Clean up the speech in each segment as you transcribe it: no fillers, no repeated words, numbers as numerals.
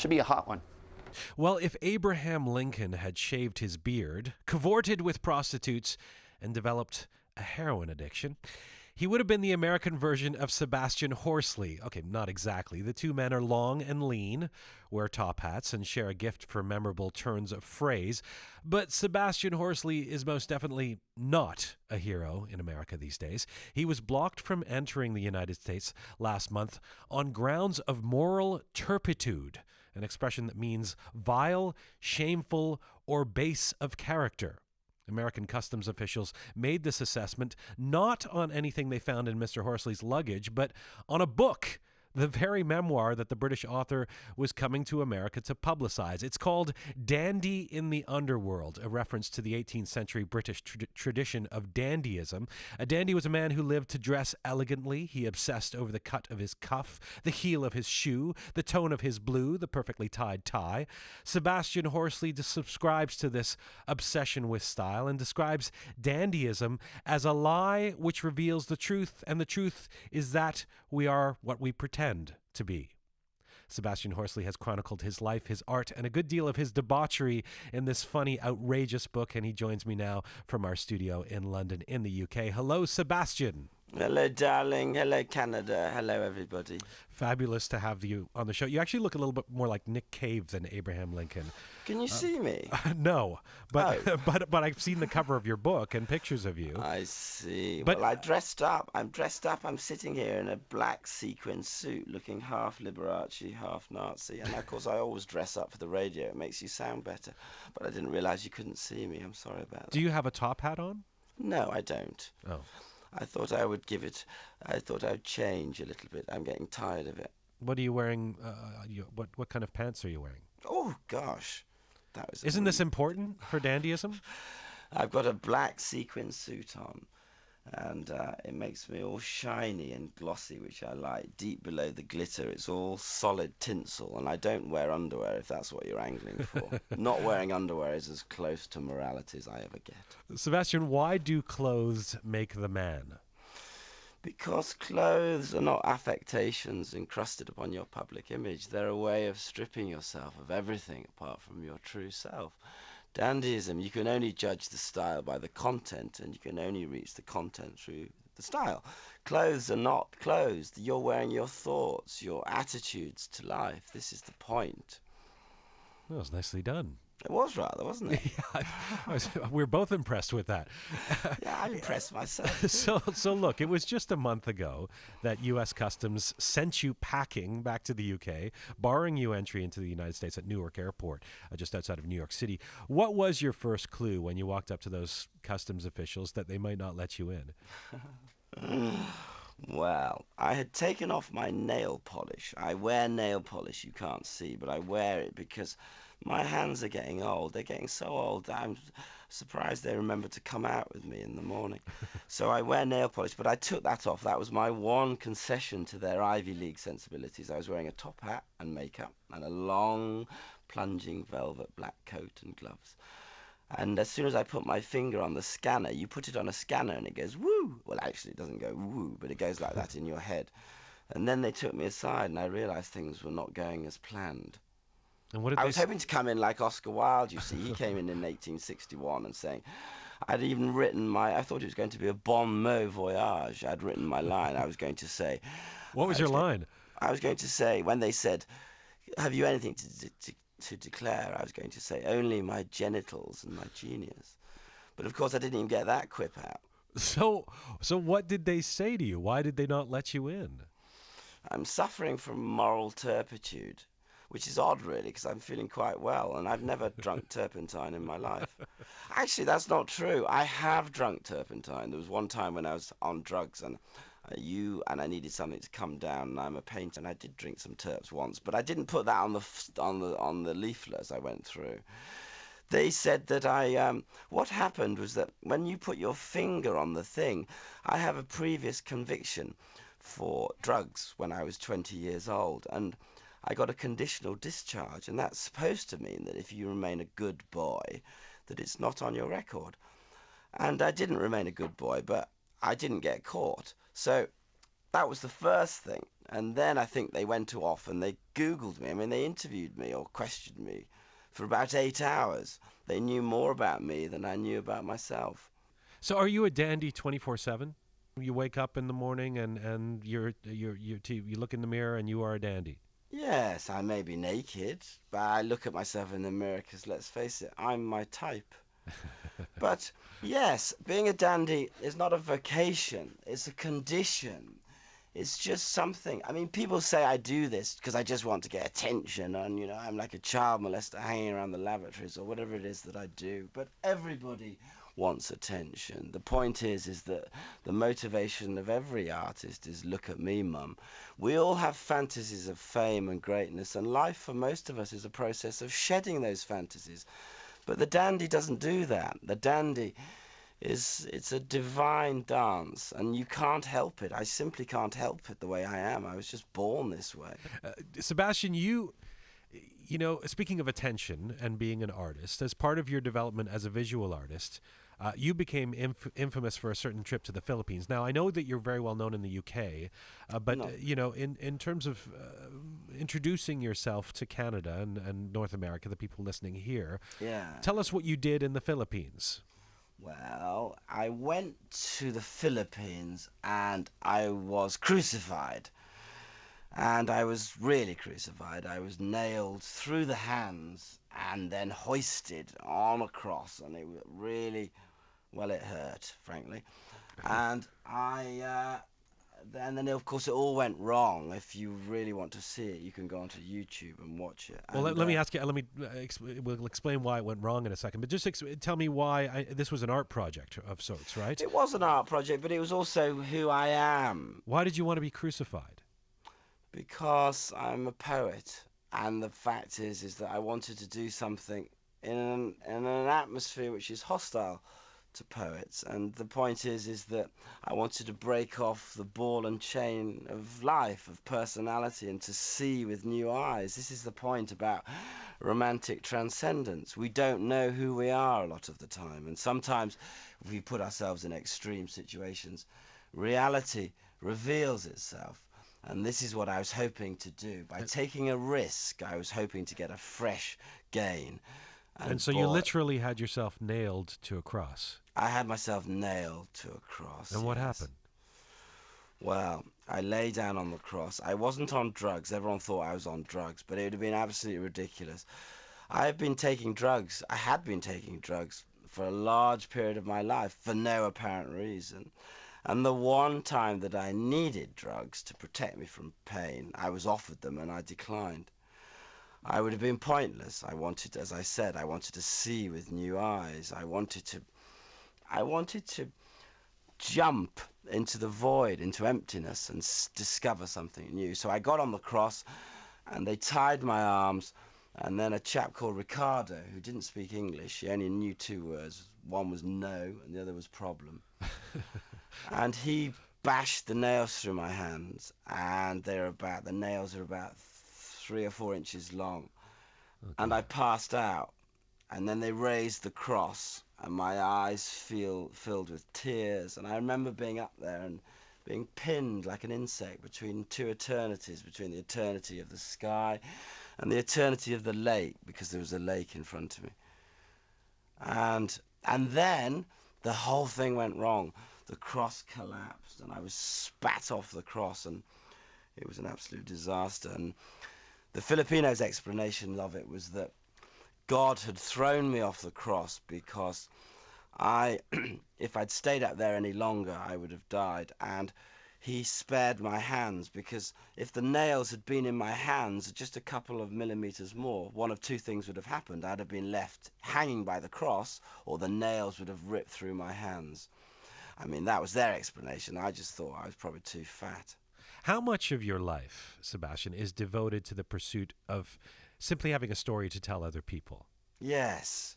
Should be a hot one. Well, if Abraham Lincoln had shaved his beard, cavorted with prostitutes, and developed a heroin addiction, he would have been the American version of Sebastian Horsley. Okay, not exactly. The two men are long and lean, wear top hats, and share a gift for memorable turns of phrase. But Sebastian Horsley is most definitely not a hero in America these days. He was blocked from entering the United States last month on grounds of moral turpitude, an expression that means vile, shameful, or base of character. American customs officials made this assessment not on anything they found in Mr. Horsley's luggage, but on a book, the very memoir that the British author was coming to America to publicize. It's called Dandy in the Underworld, a reference to the 18th century British tradition of dandyism. A dandy was a man who lived to dress elegantly. He obsessed over the cut of his cuff, the heel of his shoe, the tone of his blue, the perfectly tied tie. Sebastian Horsley subscribes to this obsession with style and describes dandyism as a lie which reveals the truth, and the truth is that we are what we pretend to be. Sebastian Horsley has chronicled his life, his art, and a good deal of his debauchery in this funny, outrageous book, and he joins me now from our studio in London in the UK. Hello, Sebastian. Hello, darling. Hello, Canada. Hello, everybody. Fabulous to have you on the show. You actually look a little bit more like Nick Cave than Abraham Lincoln. Can you see me? No, but, but I've seen the cover of your book and pictures of you. I see. But, well, I dressed up. I'm dressed up. I'm sitting here in a black sequin suit looking half Liberace, half Nazi. And, of course, I always dress up for the radio. It makes you sound better. But I didn't realize you couldn't see me. I'm sorry about that. Do you have a top hat on? No, I don't. Oh. I thought I would I thought I would change a little bit. I'm getting tired of it. What are you wearing? What kind of pants are you wearing? Oh, gosh. Isn't this important for dandyism? I've got a black sequin suit on, and it makes me all shiny and glossy, which I like. Deep below the glitter, it's all solid tinsel, and I don't wear underwear, if that's what you're angling for. Not wearing underwear is as close to morality as I ever get. Sebastian, why do clothes make the man? Because clothes are not affectations encrusted upon your public image. They're a way of stripping yourself of everything apart from your true self. Dandyism, you can only judge the style by the content, and you can only reach the content through the style. Clothes are not clothes. You're wearing your thoughts, your attitudes to life. This is the point. That was nicely done. It was rather, wasn't it? Yeah, we're both impressed with that. Yeah, I'm impressed myself. So look, it was just a month ago that U.S. Customs sent you packing back to the U.K., barring you entry into the United States at Newark Airport, just outside of New York City. What was your first clue when you walked up to those customs officials that they might not let you in? Well, I had taken off my nail polish. I wear nail polish, you can't see, but I wear it because my hands are getting old. They're getting so old that I'm surprised they remember to come out with me in the morning. So I wear nail polish, but I took that off. That was my one concession to their Ivy League sensibilities. I was wearing a top hat and makeup and a long, plunging velvet black coat and gloves. And as soon as I put my finger on the scanner, you put it on a scanner and it goes woo. Well, actually, it doesn't go woo, but it goes like that in your head. And then they took me aside and I realized things were not going as planned. And what did I was hoping to come in like Oscar Wilde, you see. He came in 1861 and saying, I'd even written I thought it was going to be a bon mot voyage. I'd written my line. I was going to say... What was your line? I was going to say, when they said, have you anything to declare, I was going to say, only my genitals and my genius. But of course I didn't even get that quip out. So what did they say to you? Why did they not let you in? I'm suffering from moral turpitude, which is odd really, because I'm feeling quite well, and I've never drunk turpentine in my life. Actually, that's not true. I have drunk turpentine. There was one time when I was on drugs, and I needed something to come down, and I'm a painter, and I did drink some terps once, but I didn't put that on the leaflets I went through. They said that what happened was that when you put your finger on the thing, I have a previous conviction for drugs when I was 20 years old, and I got a conditional discharge, and that's supposed to mean that if you remain a good boy, that it's not on your record. And I didn't remain a good boy, but I didn't get caught. So that was the first thing. And then I think they went off and they Googled me. I mean, they interviewed me or questioned me for about 8 hours. They knew more about me than I knew about myself. So are you a dandy 24/7? You wake up in the morning and you look in the mirror and you are a dandy. Yes, I may be naked, but I look at myself in the mirror because, let's face it, I'm my type. But yes, being a dandy is not a vocation, it's a condition. It's just something. I mean, people say I do this because I just want to get attention and, I'm like a child molester hanging around the lavatories or whatever it is that I do. But everybody wants attention. The point is that the motivation of every artist is, look at me, mum. We all have fantasies of fame and greatness, and life for most of us is a process of shedding those fantasies. But the dandy doesn't do that. The dandy it's a divine dance, and you can't help it. I simply can't help it the way I am. I was just born this way. Sebastian, speaking of attention and being an artist, as part of your development as a visual artist, you became infamous for a certain trip to the Philippines. Now, I know that you're very well known in the UK, but No. In terms of introducing yourself to Canada and North America, the people listening here, Yeah. tell us what you did in the Philippines. Well, I went to the Philippines and I was crucified. And I was really crucified. I was nailed through the hands and then hoisted on a cross, and it really, well, it hurt, frankly. And then of course it all went wrong. If you really want to see it, you can go onto YouTube and watch it. Well, And, let me ask you. We'll explain why it went wrong in a second. But just tell me why this was an art project of sorts, right? it was an art project, but it was also who I am. Why did you want to be crucified? Because I'm a poet, and the fact is that I wanted to do something in an atmosphere which is hostile to poets. And the point is that I wanted to break off the ball and chain of life, of personality, and to see with new eyes. This is the point about romantic transcendence. We don't know who we are a lot of the time, and sometimes if we put ourselves in extreme situations, reality reveals itself. And this is what I was hoping to do. By taking a risk, I was hoping to get a fresh gain. And so you literally had yourself nailed to a cross. I had myself nailed to a cross. And what yes. happened? Well, I lay down on the cross. I wasn't on drugs. Everyone thought I was on drugs, but it would have been absolutely ridiculous. I had been taking drugs for a large period of my life for no apparent reason. And the one time that I needed drugs to protect me from pain, I was offered them and I declined. I would have been pointless. As I said, I wanted to see with new eyes. I wanted to jump into the void, into emptiness, and discover something new. So I got on the cross, and they tied my arms, and then a chap called Ricardo, who didn't speak English, he only knew two words. One was no, and the other was problem. And he bashed the nails through my hands, and the nails are about 3 or 4 inches long. Okay. And I passed out, and then they raised the cross, and my eyes filled with tears. And I remember being up there and being pinned like an insect between two eternities, between the eternity of the sky and the eternity of the lake, because there was a lake in front of me. And then the whole thing went wrong. The cross collapsed, and I was spat off the cross, and it was an absolute disaster. And the Filipinos' explanation of it was that God had thrown me off the cross because if I'd stayed up there any longer, I would have died. And he spared my hands, because if the nails had been in my hands just a couple of millimeters more, one of two things would have happened. I'd have been left hanging by the cross, or the nails would have ripped through my hands. I mean, that was their explanation. I just thought I was probably too fat. How much of your life, Sebastian, is devoted to the pursuit of simply having a story to tell other people? Yes.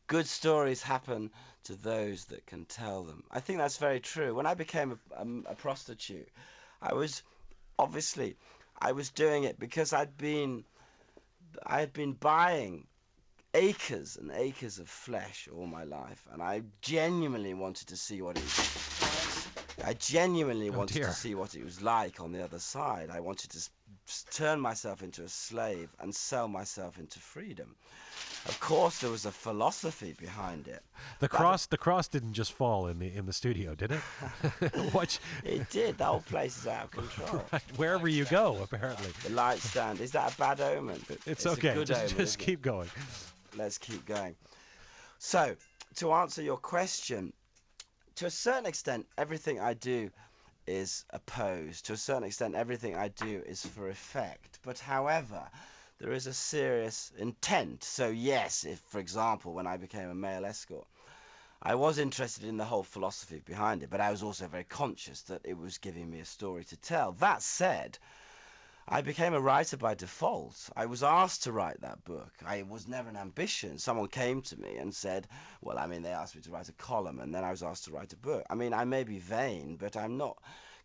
Good stories happen to those that can tell them. I think that's very true. When I became a prostitute, I was doing it because I had been buying acres and acres of flesh all my life, and I genuinely wanted to see what it was. I genuinely wanted dear. to see what it was like on the other side. I wanted to turn myself into a slave and sell myself into freedom. Of course, there was a philosophy behind it. The cross didn't just fall in the studio, did it? What? It did. The whole place is out of control. Right, wherever you go, apparently. The light stand. Is that a bad omen? It's a okay. good omen, Just keep going. Let's keep going. So, to answer your question, to a certain extent, everything I do is a pose. To a certain extent, everything I do is for effect. But however, there is a serious intent. So yes, if, for example, when I became a male escort, I was interested in the whole philosophy behind it, but I was also very conscious that it was giving me a story to tell. That said, I became a writer by default. I was asked to write that book. It was never an ambition. Someone came to me and said, well, I mean, they asked me to write a column, and then I was asked to write a book. I mean, I may be vain, but I'm not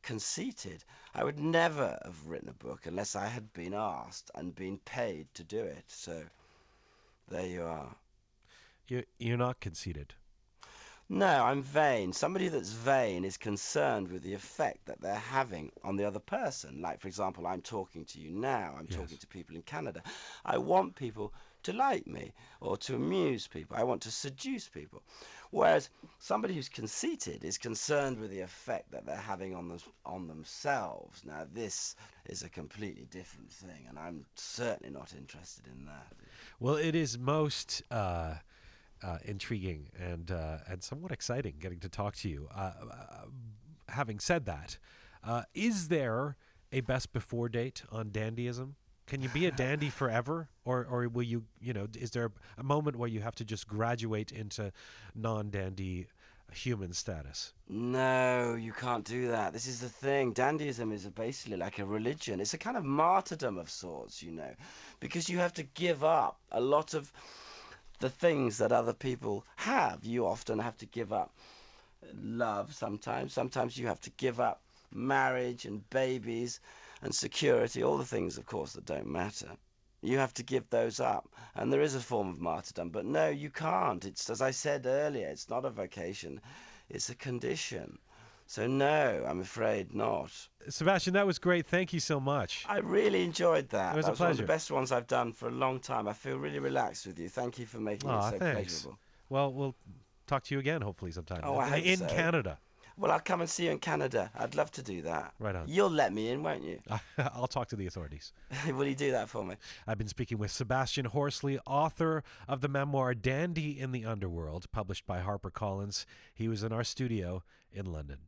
conceited. I would never have written a book unless I had been asked and been paid to do it. So there you are. You're not conceited. No, I'm vain. Somebody that's vain is concerned with the effect that they're having on the other person. Like, for example, I'm talking to you now. I'm talking to people in Canada. I want people to like me or to amuse people. I want to seduce people. Whereas somebody who's conceited is concerned with the effect that they're having on themselves. Now, this is a completely different thing, and I'm certainly not interested in that. Well, it is most intriguing and somewhat exciting getting to talk to you. Having said that, is there a best before date on dandyism? Can you be a dandy forever, or will you? Is there a moment where you have to just graduate into non-dandy human status? No, you can't do that. This is the thing. Dandyism is basically like a religion. It's a kind of martyrdom of sorts, because you have to give up a lot of the things that other people have. You often have to give up love sometimes. Sometimes you have to give up marriage and babies and security, all the things, of course, that don't matter. You have to give those up. And there is a form of martyrdom. But no, you can't. It's, as I said earlier, it's not a vocation. It's a condition. So no, I'm afraid not. Sebastian, that was great. Thank you so much. I really enjoyed that. It was a pleasure. One of the best ones I've done for a long time. I feel really relaxed with you. Thank you for making it so pleasurable. Well, we'll talk to you again hopefully sometime. Oh, I hope in so. Canada. Well, I'll come and see you in Canada. I'd love to do that. Right on. You'll let me in, won't you? I'll talk to the authorities. Will you do that for me? I've been speaking with Sebastian Horsley, author of the memoir Dandy in the Underworld, published by HarperCollins. He was in our studio in London.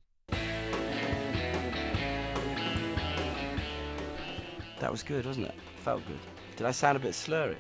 That was good, wasn't it? Felt good. Did I sound a bit slurry?